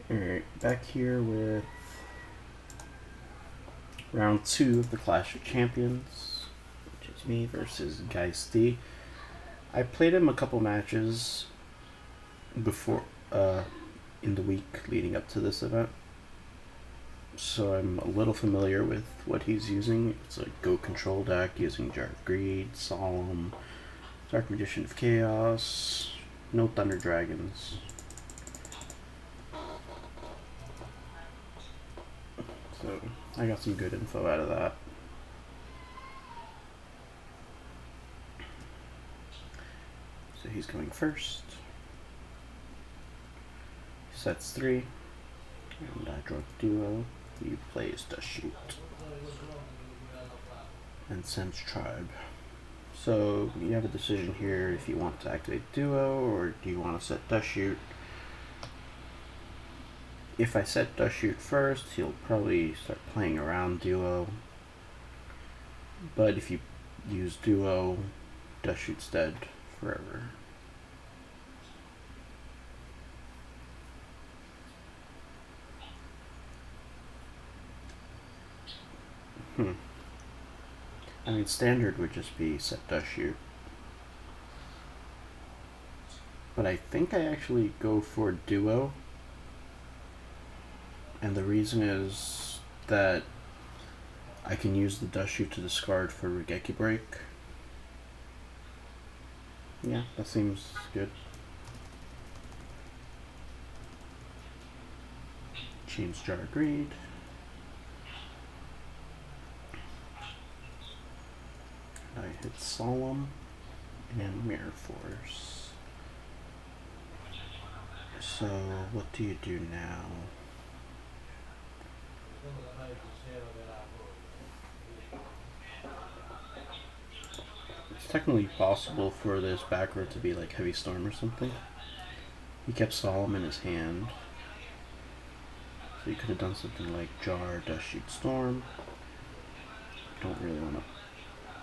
Alright, back here with round 2 of the Clash of Champions, which is me versus GeistD. I played him a couple matches before, in the week leading up to this event, so I'm a little familiar with what he's using. It's a Go Control deck using Jar of Greed, Solemn, Dark Magician of Chaos, no Thunder Dragons. So I got some good info out of that. So he's going first. He sets 3. And I draw duo. He plays Dust Shoot. And sends Tribe. So you have a decision here if you want to activate duo or do you want to set Dust Shoot. If I set Dust Shoot first, he'll probably start playing around duo. But if you use duo, Dust Shoot's dead forever. I mean, standard would just be set Dust Shoot. But I think I actually go for duo. And the reason is that I can use the Dust Shoot to discard for Regeki Break. Yeah, that seems good. Change Jar of Greed. I hit Solemn and Mirror Force. So what do you do now? It's technically possible for this back row to be like Heavy Storm or something. He kept Solemn in his hand. So you could have done something like Jar, Dust Shoot, Storm. Don't really want to.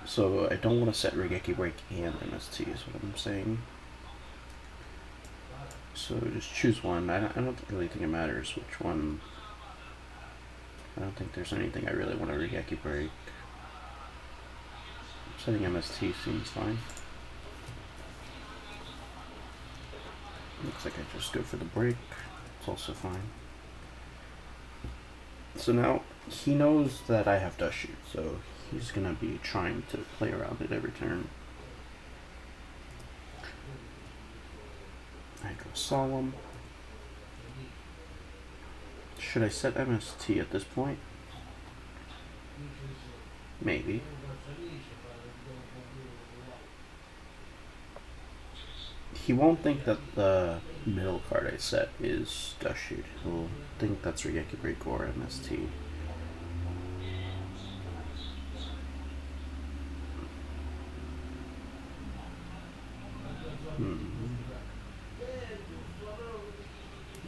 So I don't want to set Regeki Break and MST is what I'm saying. So just choose one. I don't really think it matters which one. I don't think there's anything I really want to Regeki Break. Setting MST seems fine. Looks like I just go for the break. It's also fine. So now he knows that I have Dust Shoot, so he's gonna be trying to play around it every turn. I go Solemn. Should I set MST at this point? Maybe. He won't think that the middle card I set is Dust Shoot. He'll think that's Regeki Break or MST.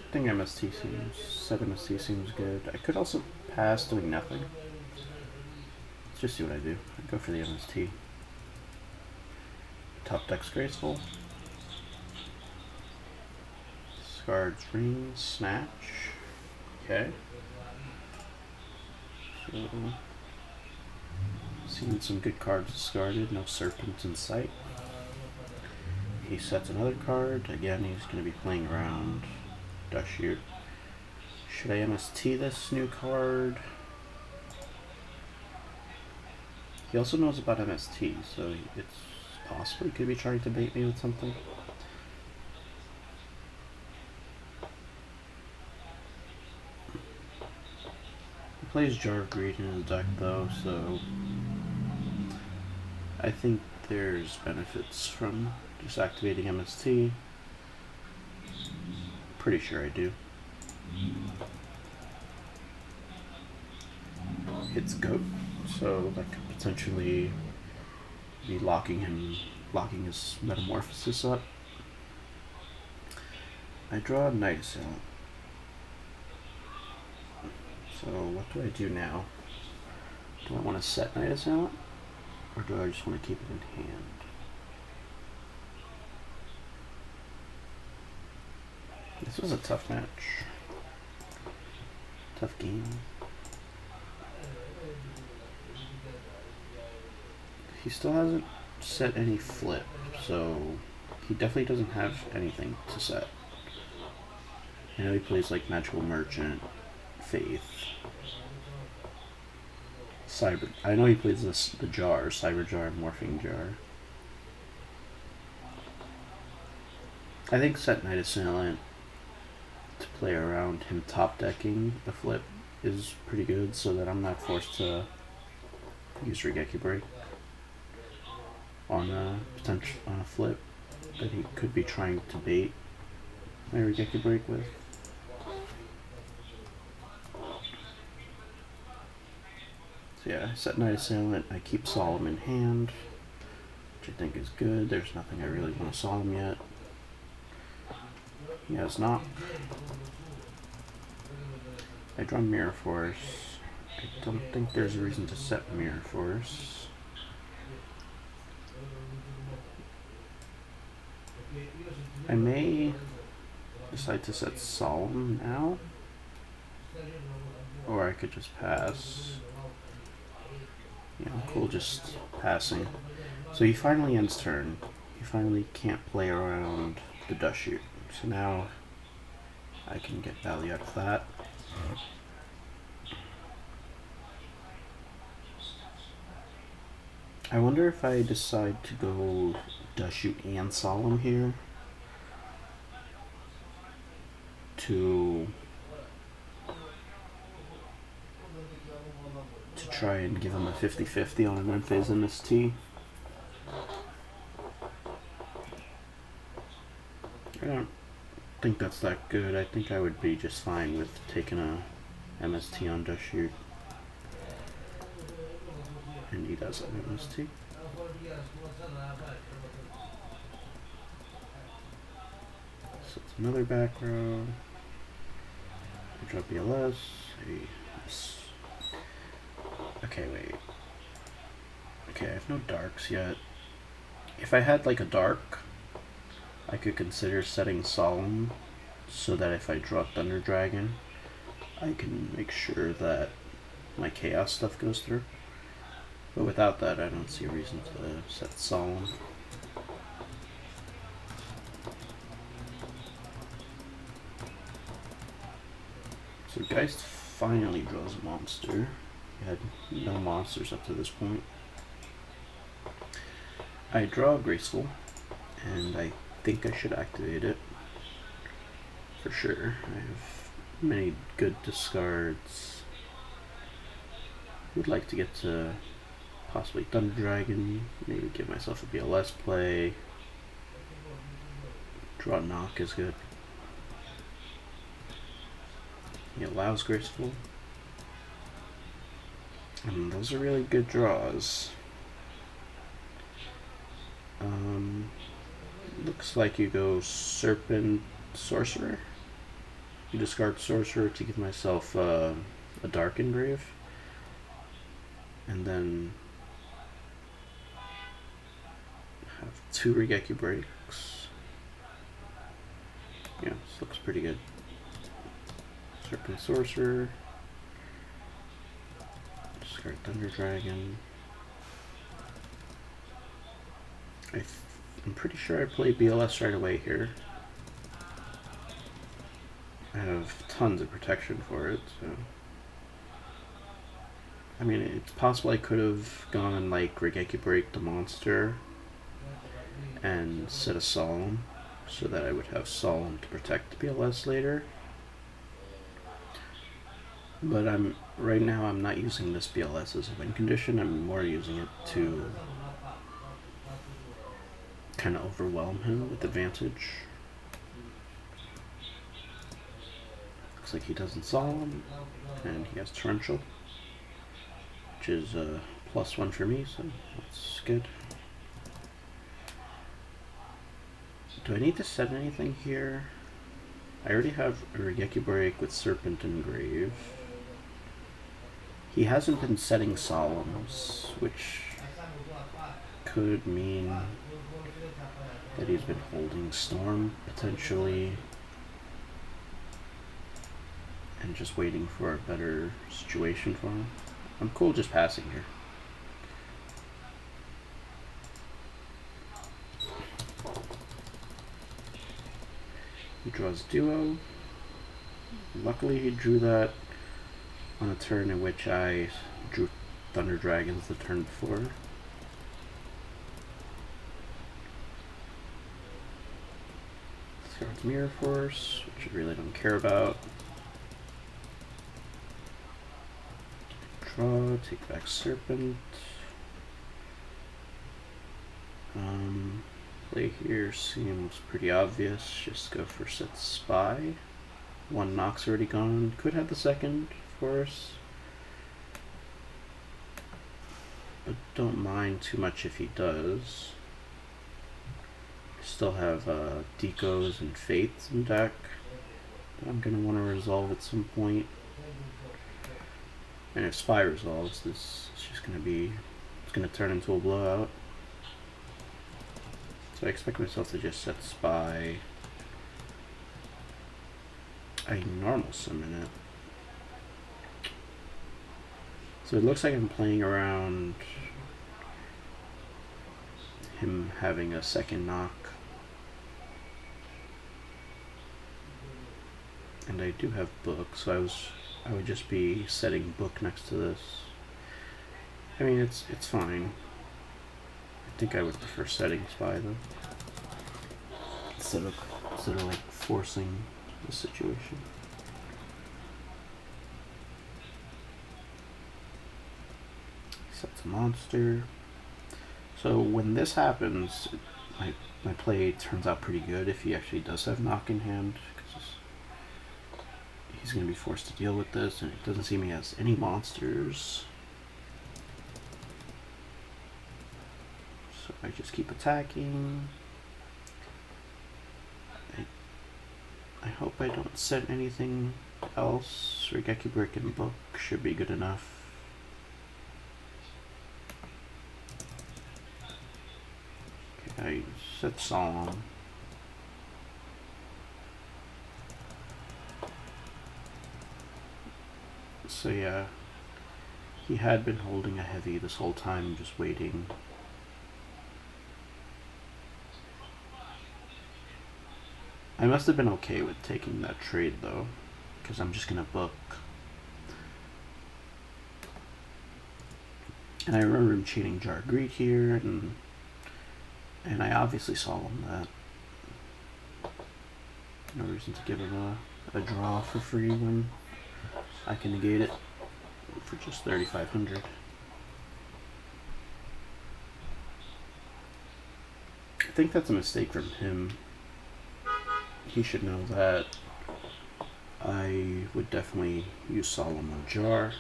I think set MST seems good. I could also pass doing nothing. Let's just see what I do. I go for the MST. Top deck's Graceful. Discards Ring, Snatch. Okay. So, seeing some good cards discarded. No Serpent in sight. He sets another card. Again, he's going to be playing around Dust Shoot. Should I MST this new card? He also knows about MST, so it's possible he could be trying to bait me with something. He plays Jar of Greed in his deck though, so I think there's benefits from just activating MST. Pretty sure I do. Hits Goat, so that could potentially be locking his Metamorphosis up. I draw a Night Assailant. So what do I do now? Do I want to set Night Assailant? Or do I just want to keep it in hand? This was a tough match. Tough game. He still hasn't set any flip, so he definitely doesn't have anything to set. I know he plays like Magical Merchant, Faith, Cyber. I know he plays the Jar, Cyber Jar, Morphing Jar. I think set Night Assailant to play around him top decking the flip is pretty good, so that I'm not forced to use Regeki Break on a potential on a flip that he could be trying to bait my Regeki Break with. So yeah, I set Night Assailant, I keep Solemn in hand, which I think is good. There's nothing I really want to Solemn yet. He has not. I draw Mirror Force. I don't think there's a reason to set Mirror Force. I may decide to set Solemn now, or I could just pass. Yeah, cool, just passing. So he finally ends turn. He finally can't play around the Dust Shoot. So now I can get value out of that. I wonder if I decide to go Dust Shoot and Solemn here to try and give him a 50-50 on an Unphase MST. I don't think that's that good. I think I would be just fine with taking a MST on Dust Shoot. And he does have MST. So it's another back row. I drop BLS. Okay, wait. Okay, I have no darks yet. If I had like a dark, I could consider setting Solemn so that if I draw Thunder Dragon, I can make sure that my Chaos stuff goes through. But without that, I don't see a reason to set Solemn. So Geist finally draws a monster. He had no monsters up to this point. I draw Graceful, and I think I should activate it. For sure. I have many good discards. Would like to get to possibly Thunder Dragon, maybe give myself a BLS play. Draw Knock is good. He allows Graceful. And those are really good draws. Looks like you go Serpent Sorcerer. You discard Sorcerer to give myself a Dark Engrave. And then have 2 Regeki Breaks. Yeah, this looks pretty good. Serpent Sorcerer. Discard Thunder Dragon. I'm pretty sure I play BLS right away here. I have tons of protection for it, so... I mean, it's possible I could have gone like Regeki Break the monster and set a Solemn so that I would have Solemn to protect BLS later. But right now I'm not using this BLS as a win condition. I'm more using it to kind of overwhelm him with advantage. Looks like he doesn't Solemn, and he has Torrential, which is a +1 for me, so that's good. Do I need to set anything here? I already have a Regeki Break with Serpent Engrave. He hasn't been setting Solemns, which could mean that he's been holding Storm, potentially. and just waiting for a better situation for him. I'm cool just passing here. He draws duo. Luckily he drew that on a turn in which I drew Thunder Dragons the turn before. This card's Mirror Force, which I really don't care about. Draw, take back Serpent. Play here seems pretty obvious. Just go for set Spy. One knock's already gone. Could have the second, of course. But don't mind too much if he does. Still have Decos and Fates in deck that I'm going to want to resolve at some point. And if Spy resolves, this is just going to be, it's going to turn into a blowout. So I expect myself to just set Spy. I normal summon it. So it looks like I'm playing around him having a second knock. And I do have Book, so I would just be setting Book next to this. I mean, it's fine. I think I would prefer setting Spy though, instead of like forcing the situation. Sets a monster. So when this happens, my play turns out pretty good if he actually does have knock in hand, because he's going to be forced to deal with this, and it doesn't seem he has any monsters. So I just keep attacking. I hope I don't set anything else. Regeki Brick and Book should be good enough. Okay, I set Solemn. So yeah, he had been holding a heavy this whole time, just waiting. I must have been okay with taking that trade though, because I'm just gonna Book. And I remember him cheating Jar Greed here, and I obviously saw him that. No reason to give him a draw for free when I can negate it for just 3,500. I think that's a mistake from him. He should know that I would definitely use Solemn on Jar.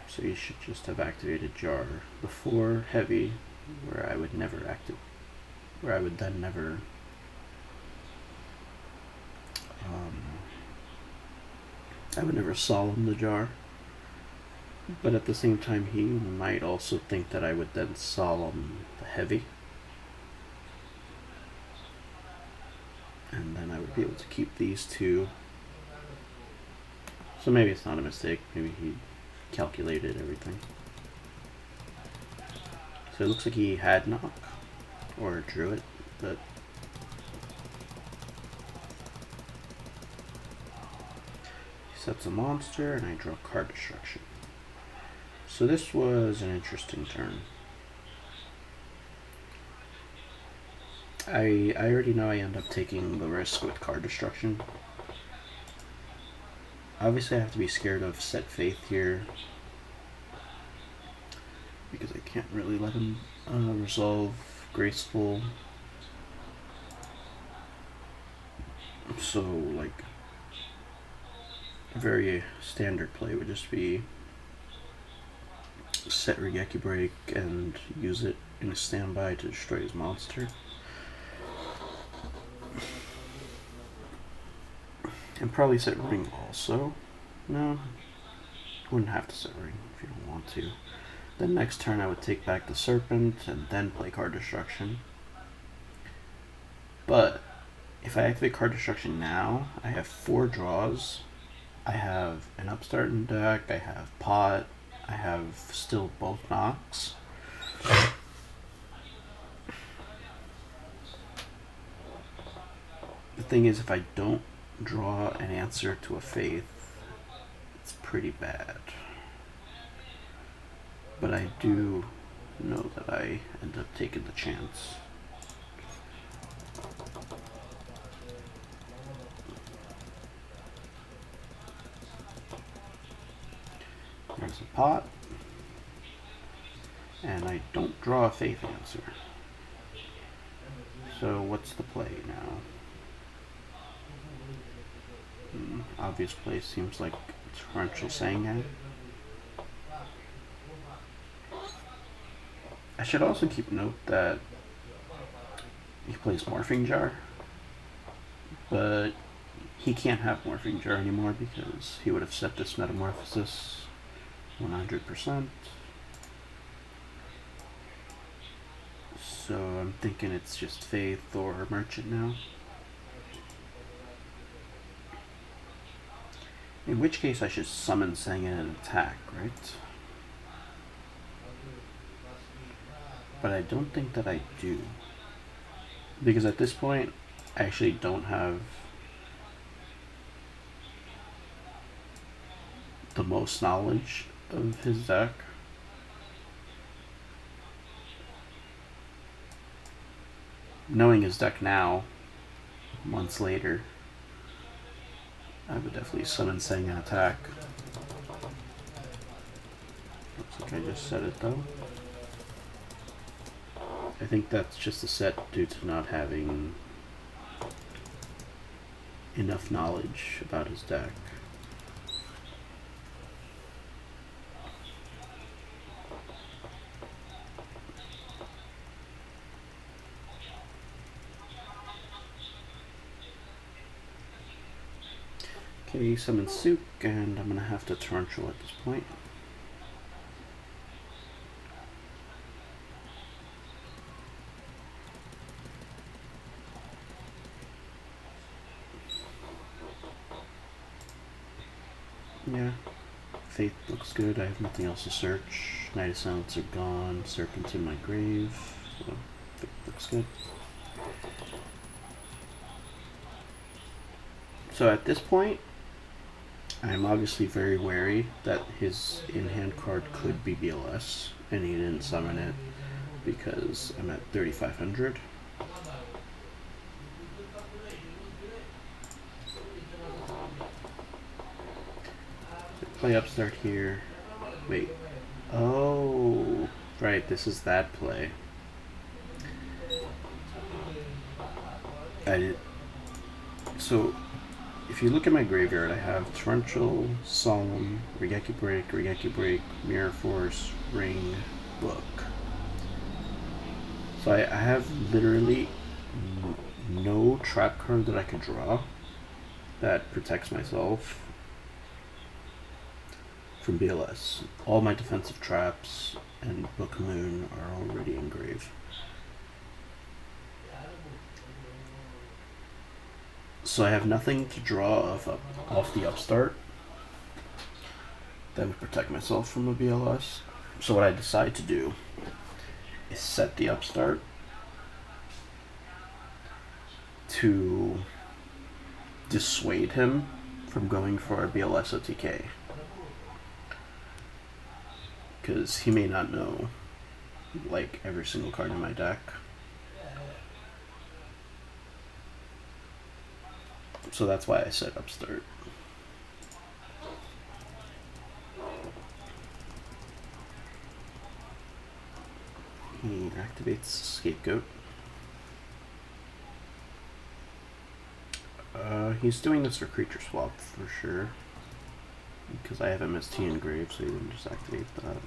So you should just have activated Jar before Heavy, where I would never then never I would never Solemn the Jar. But at the same time, he might also think that I would then Solemn the Heavy. And then I would be able to keep these two. So maybe it's not a mistake. Maybe he calculated everything. So it looks like he had knock, or drew it, but he sets a monster and I draw card destruction. So this was an interesting turn. I already know I end up taking the risk with card destruction. Obviously I have to be scared of set Faith here, because I can't really let him resolve Graceful. So like a very standard play would just be set Regeki Break and use it in a standby to destroy his monster. And probably set Ring also. No, wouldn't have to set Ring if you don't want to. Then next turn I would take back the Serpent and then play card destruction. But if I activate card destruction now, I have 4 draws. I have an upstart in deck, I have pot, I have still both knocks. The thing is, if I don't draw an answer to a faith, it's pretty bad. But I do know that I end up taking the chance. There's a pot. And I don't draw a faith answer. So what's the play now? Obvious play seems like Torrential Sangan. I should also keep note that he plays Morphing Jar, but he can't have Morphing Jar anymore because he would have set this Metamorphosis 100%. So I'm thinking it's just Faith or Merchant now. In which case I should summon Sangan and attack, right? But I don't think that I do. Because at this point, I actually don't have the most knowledge of his deck. Knowing his deck now, months later, I would definitely summon Sangan attack. Looks like I just said it though. I think that's just a set due to not having enough knowledge about his deck. Okay, summon Sook, and I'm gonna have to Torrential at this point. Yeah, Faith looks good. I have nothing else to search. Night of Silence are gone. Serpent's in my grave, so Faith looks good. So at this point, I'm obviously very wary that his in-hand card could be BLS, and he didn't summon it because I'm at 3,500. Play Upstart here. Wait. Oh, right, this is that play. I did. So, if you look at my graveyard, I have Torrential, Solemn, Regeki Break, Mirror Force, Ring, Book. So I have literally no trap card that I could draw that protects myself from BLS. All my defensive traps and Book Moon are already in grave. So I have nothing to draw off the Upstart that would protect myself from a BLS. So what I decide to do is set the Upstart to dissuade him from going for a BLS OTK. Because he may not know like every single card in my deck. So that's why I set Upstart. He activates Scapegoat. He's doing this for creature swap for sure. Because I have MST engraved, so he wouldn't just activate that.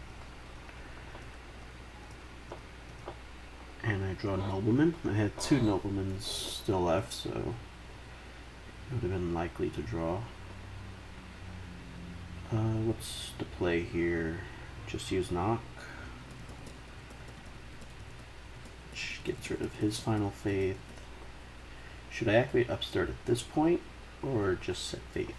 And I draw Nobleman. I had 2 Noblemans still left, so it would have been likely to draw. What's the play here? Just use Knock. Which gets rid of his Final Faith. Should I activate Upstart at this point, or just set Faith?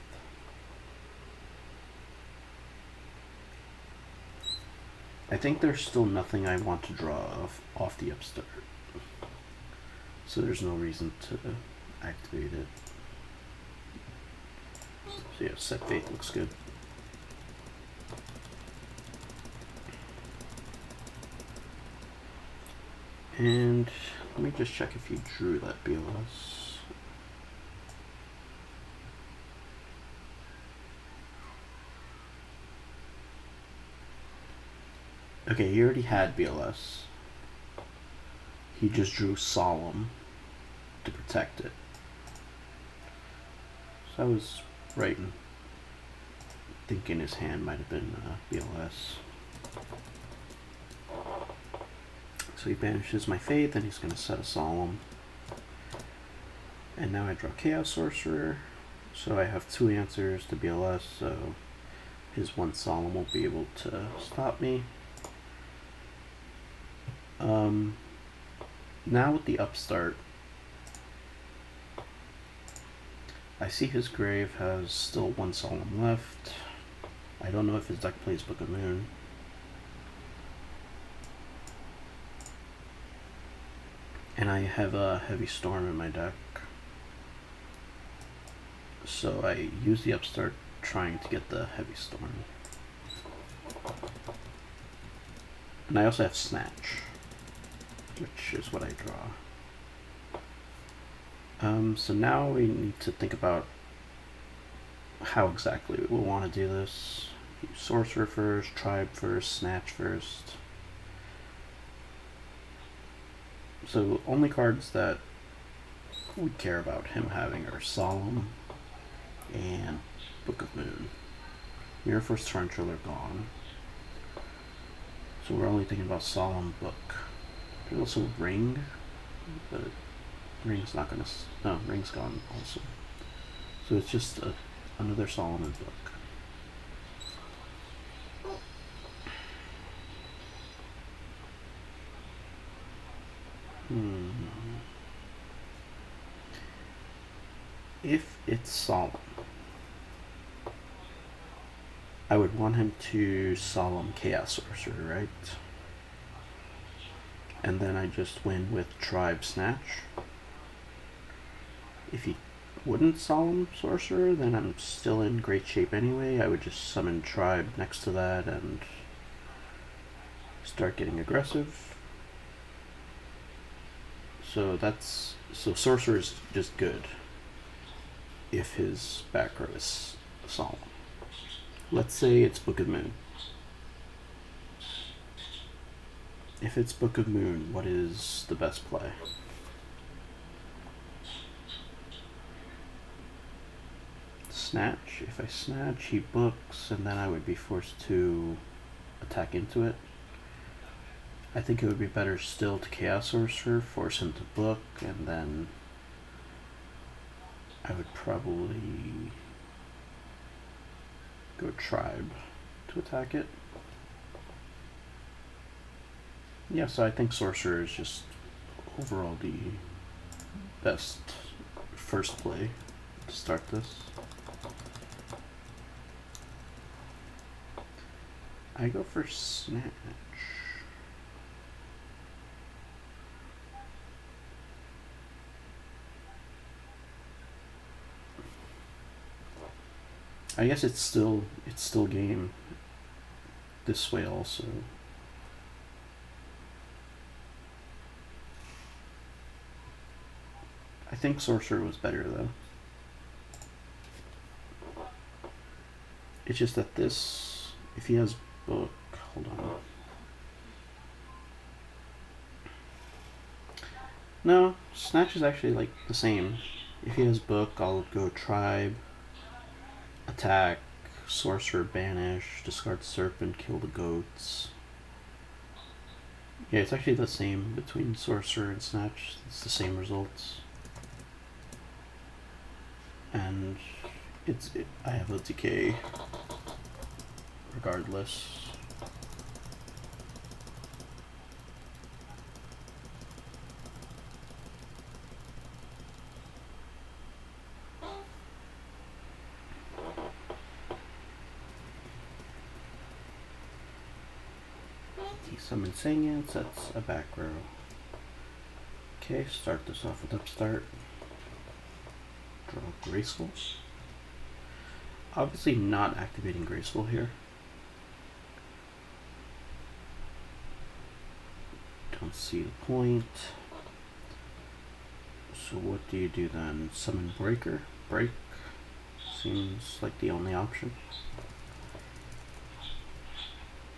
I think there's still nothing I want to draw off the Upstart, so there's no reason to activate it. So yeah, set Faith looks good. And let me just check if you drew that BLS. Okay, he already had BLS. He just drew Solemn to protect it. So I was right in thinking his hand might have been BLS. So he banishes my Faith, and he's going to set a Solemn. And now I draw Chaos Sorcerer. So I have 2 answers to BLS, so his 1 Solemn won't be able to stop me. Now with the Upstart, I see his grave has still 1 Solemn left. I don't know if his deck plays Book of Moon. And I have a Heavy Storm in my deck. So I use the Upstart trying to get the Heavy Storm. And I also have Snatch, which is what I draw. So now we need to think about how exactly we will want to do this. Use Sorcerer first, Tribe first, Snatch first. So only cards that we care about him having are Solemn and Book of Moon. Mirror Force Tarantula are gone. So we're only thinking about Solemn, Book. There's also Ring, but Ring's not gonna. No, Ring's gone also. So it's just another Solemn and Book. If it's Solemn, I would want him to Solemn Chaos Sorcerer, right? And then I just win with Tribe Snatch. If he wouldn't Solemn Sorcerer, then I'm still in great shape anyway. I would just summon Tribe next to that and start getting aggressive. So Sorcerer is just good if his back row is Solemn. Let's say it's Book of Moon. If it's Book of Moon, what is the best play? Snatch. If I snatch, he books, and then I would be forced to attack into it. I think it would be better still to Chaos Sorcerer, force him to book, and then I would probably go Tribe to attack it. Yeah, so I think Sorcerer is just overall the best first play to start this. I go for Snatch. I guess it's still game this way also. I think Sorcerer was better though. It's just that this, if he has book, hold on. No, Snatch is actually like the same. If he has book, I'll go Tribe, attack, Sorcerer, banish, discard Serpent, kill the goats. Yeah, it's actually the same between Sorcerer and Snatch. It's the same results. And I have a decay regardless. He summons Sangyan, sets a back row. Okay, start this off with Upstart. Draw Graceful. Obviously not activating Graceful here. Don't see the point. So what do you do then? Summon Breaker? Break seems like the only option.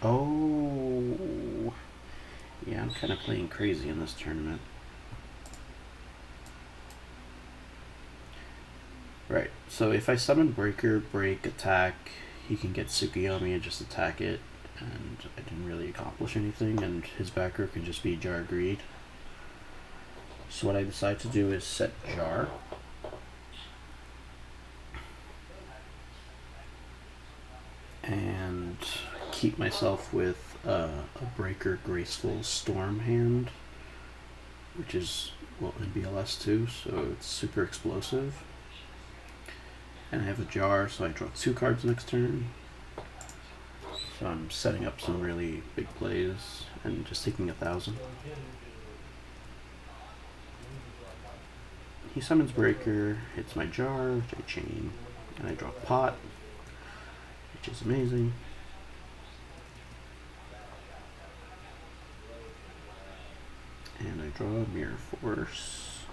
Oh, yeah, I'm kind of playing crazy in this tournament. Right, so if I summon Breaker, Break, attack, he can get Tsukuyomi and just attack it, and I didn't really accomplish anything, and his backer can just be Jar Greed. So what I decide to do is set Jar. And keep myself with a Breaker Graceful Storm hand, which is, well, in BLS too, so it's super explosive. And I have a Jar, so I draw 2 cards next turn. So I'm setting up some really big plays and just taking 1,000. He summons Breaker, hits my Jar, which I chain, and I draw Pot, which is amazing. And I draw Mirror Force.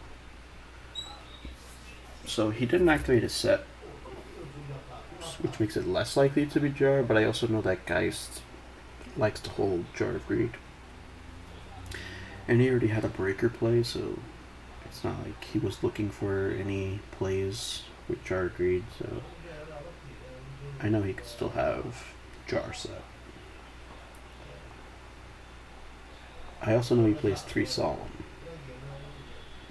So he didn't activate his set, which makes it less likely to be Jar, but I also know that Geist likes to hold Jar of Greed. And he already had a Breaker play, so it's not like he was looking for any plays with Jar of Greed, so I know he could still have Jar set. I also know he plays 3 Solemn,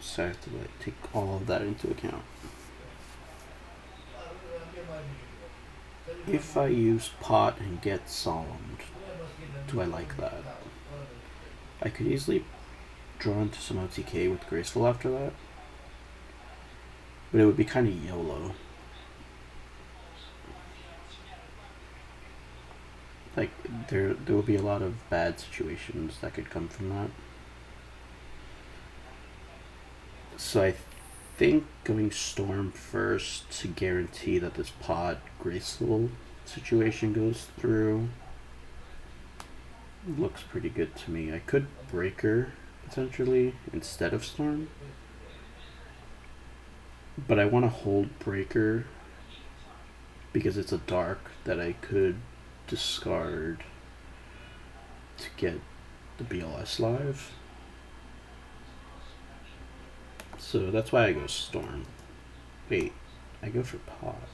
so I have to take all of that into account. If I use Pot and get Solemned, do I like that? I could easily draw into some OTK with Graceful after that, but it would be kind of YOLO. Like, there will be a lot of bad situations that could come from that. So I think going Storm first to guarantee that this Pot Graceful situation goes through looks pretty good to me. I could Breaker potentially instead of Storm, but I want to hold Breaker because it's a dark that I could discard to get the BLS live. So that's why I go Storm. Wait, I go for Pot.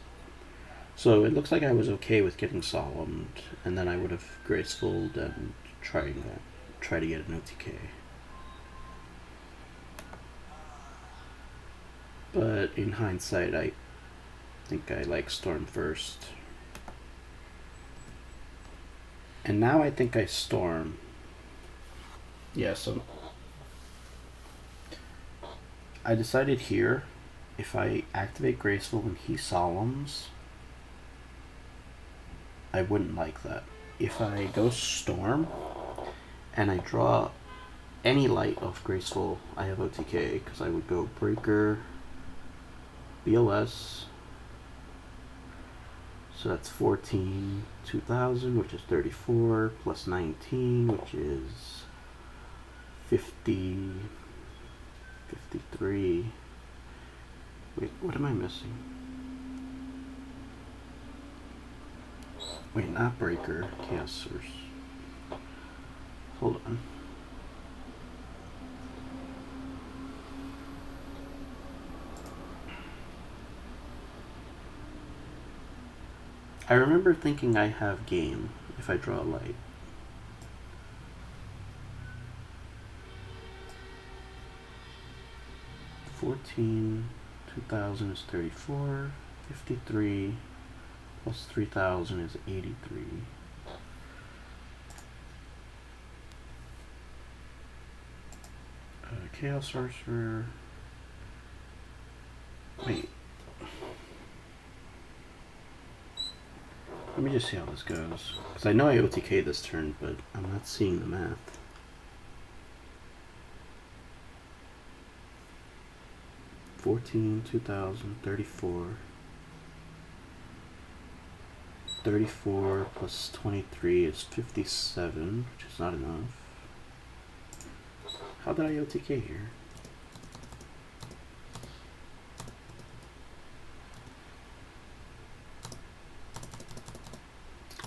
So it looks like I was okay with getting Solemned, and then I would have Gracefuled and try to get an OTK. But in hindsight, I think I like Storm first. And now I think I Storm. Yeah, so I decided here, if I activate Graceful and he Solemns, I wouldn't like that. If I go Storm and I draw any light off Graceful, I have OTK, because I would go Breaker, BLS, so that's 14, 2000, which is 34, plus 19, which is 50, 53. Wait, what am I missing? Wait, not Breaker, Chaos Source. Hold on. I remember thinking I have game if I draw a light. $14, 2000 is 34, 53, plus 3000 is 83. Chaos Sorcerer. Wait. Let me just see how this goes. Because I know I OTK this turn, but I'm not seeing the math. $14, 2,000, 34. 34 plus 23 is 57, which is not enough. How did I OTK here?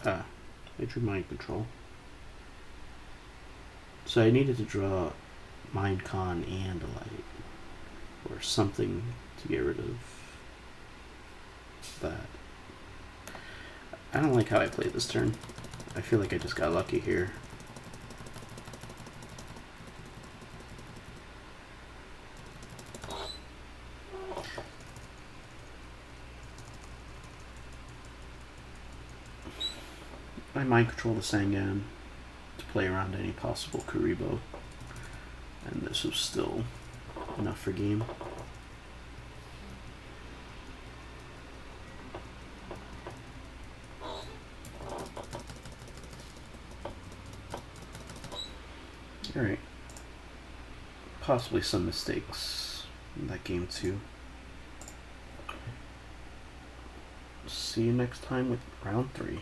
Ah, I drew Mind Control. So I needed to draw Mind Con and a light, or something to get rid of that. I don't like how I played this turn. I feel like I just got lucky here. I Mind Control the Sangan to play around any possible Kuribo, and this was still enough for game. Alright. Possibly some mistakes in that game too. See you next time with round 3.